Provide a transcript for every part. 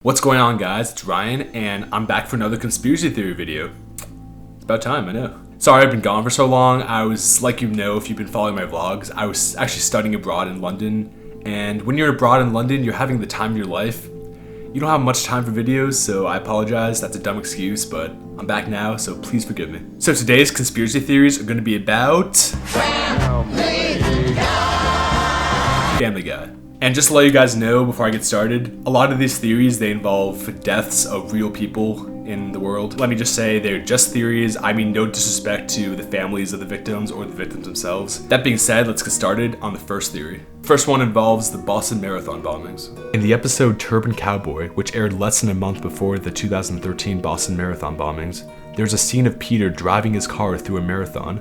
What's going on, guys? It's Ryan, and I'm back for another conspiracy theory video. It's about time, I know. Sorry I've been gone for so long. I was, like if you've been following my vlogs, I was actually studying abroad in London, and when you're abroad in London, you're having the time of your life. You don't have much time for videos, so I apologize. That's a dumb excuse, but I'm back now, so please forgive me. So today's conspiracy theories are going to be about Family Guy. And just to let you guys know before I get started, a lot of these theories, they involve deaths of real people in the world. Let me just say they're just theories. I mean no disrespect to the families of the victims or the victims themselves. That being said, let's get started on the first theory. First one involves the Boston Marathon bombings. In the episode Turban Cowboy, which aired less than a month before the 2013 Boston Marathon bombings, there's a scene of Peter driving his car through a marathon,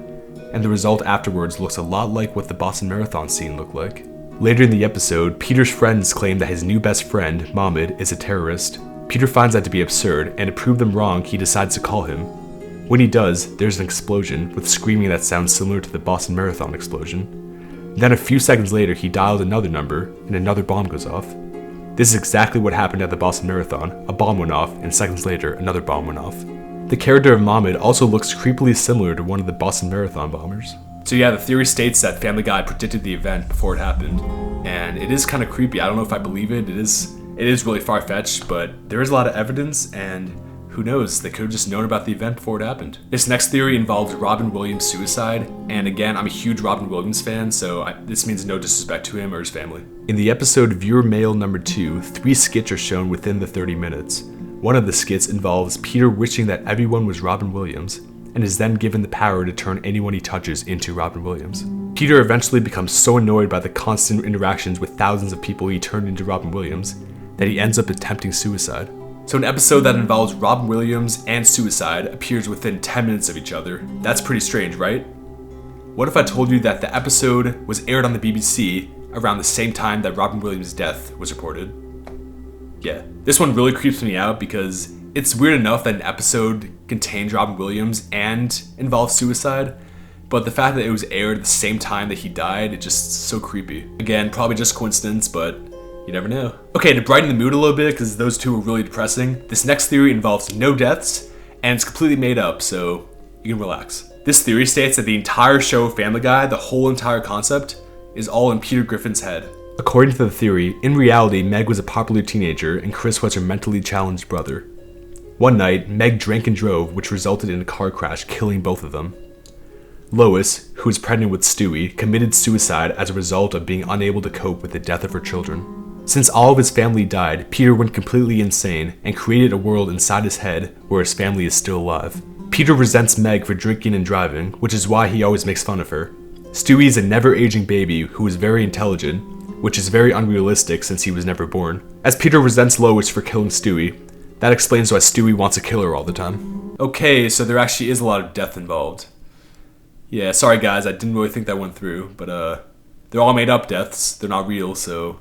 and the result afterwards looks a lot like what the Boston Marathon scene looked like. Later in the episode, Peter's friends claim that his new best friend, Mohammed, is a terrorist. Peter finds that to be absurd, and to prove them wrong, he decides to call him. When he does, there's an explosion, with screaming that sounds similar to the Boston Marathon explosion. Then a few seconds later, he dials another number, and another bomb goes off. This is exactly what happened at the Boston Marathon. A bomb went off, and seconds later, another bomb went off. The character of Mohammed also looks creepily similar to one of the Boston Marathon bombers. So yeah, the theory states that Family Guy predicted the event before it happened, and it is kind of creepy. I don't know if I believe it. It is really far-fetched, but there is a lot of evidence, and who knows, they could have just known about the event before it happened. This next theory involves Robin Williams' suicide, and again, I'm a huge Robin Williams fan, so this means no disrespect to him or his family. In the episode Viewer Mail number 2, 3 skits are shown within the 30 minutes. One of the skits involves Peter wishing that everyone was Robin Williams, and is then given the power to turn anyone he touches into Robin Williams. Peter eventually becomes so annoyed by the constant interactions with thousands of people he turned into Robin Williams that he ends up attempting suicide. So an episode that involves Robin Williams and suicide appears within 10 minutes of each other. That's pretty strange, right? What if I told you that the episode was aired on the BBC around the same time that Robin Williams' death was reported? Yeah, this one really creeps me out because it's weird enough that an episode contains Robin Williams and involves suicide, but the fact that it was aired at the same time that he died, it's just so creepy. Again, probably just coincidence, but you never know. Okay, to brighten the mood a little bit, because those two are really depressing, this next theory involves no deaths, and it's completely made up, so you can relax. This theory states that the entire show Family Guy, the whole entire concept, is all in Peter Griffin's head. According to the theory, in reality, Meg was a popular teenager, and Chris was her mentally challenged brother. One night, Meg drank and drove, which resulted in a car crash, killing both of them. Lois, who was pregnant with Stewie, committed suicide as a result of being unable to cope with the death of her children. Since all of his family died, Peter went completely insane and created a world inside his head where his family is still alive. Peter resents Meg for drinking and driving, which is why he always makes fun of her. Stewie is a never-aging baby who is very intelligent, which is very unrealistic since he was never born. As Peter resents Lois for killing Stewie, that explains why Stewie wants to kill her all the time. Okay, so there actually is a lot of death involved. Yeah, sorry guys, I didn't really think that went through, but they're all made up deaths, they're not real, so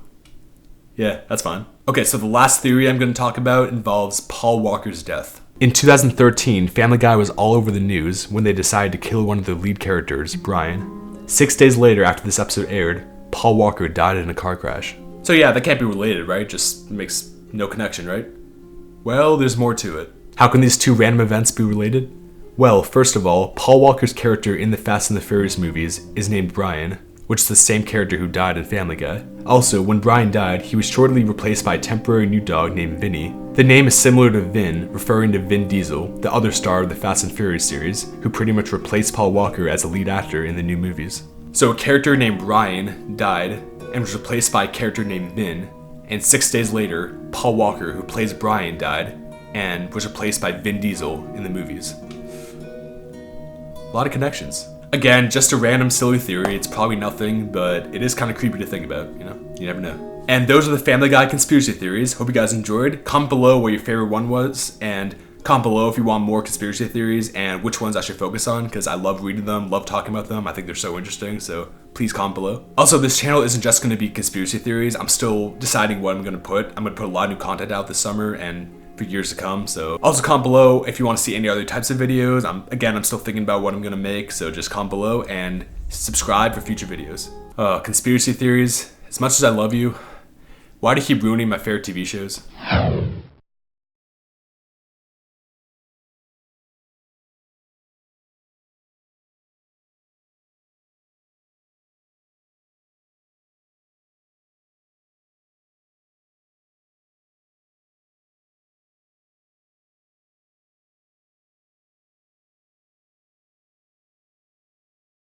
yeah, that's fine. Okay, so the last theory I'm going to talk about involves Paul Walker's death. In 2013, Family Guy was all over the news when they decided to kill one of the lead characters, Brian. 6 days later after this episode aired, Paul Walker died in a car crash. So yeah, that can't be related, right? Just makes no connection, right? Well, there's more to it. How can these two random events be related? Well, first of all, Paul Walker's character in the Fast and the Furious movies is named Brian, which is the same character who died in Family Guy. Also, when Brian died, he was shortly replaced by a temporary new dog named Vinny. The name is similar to Vin, referring to Vin Diesel, the other star of the Fast and Furious series, who pretty much replaced Paul Walker as a lead actor in the new movies. So a character named Brian died and was replaced by a character named Vin, and 6 days later, Paul Walker, who plays Brian, died and was replaced by Vin Diesel in the movies. A lot of connections. Again, just a random silly theory. It's probably nothing, but it is kind of creepy to think about, you know? You never know. And those are the Family Guy conspiracy theories. Hope you guys enjoyed. Comment below what your favorite one was, and comment below if you want more conspiracy theories and which ones I should focus on, because I love reading them, love talking about them. I think they're so interesting, so please comment below. Also, this channel isn't just going to be conspiracy theories. I'm still deciding what I'm going to put. I'm going to put a lot of new content out this summer and for years to come, so also comment below if you want to see any other types of videos. I'm still thinking about what I'm going to make, so just comment below and subscribe for future videos. Conspiracy theories, as much as I love you, why do you keep ruining my favorite TV shows?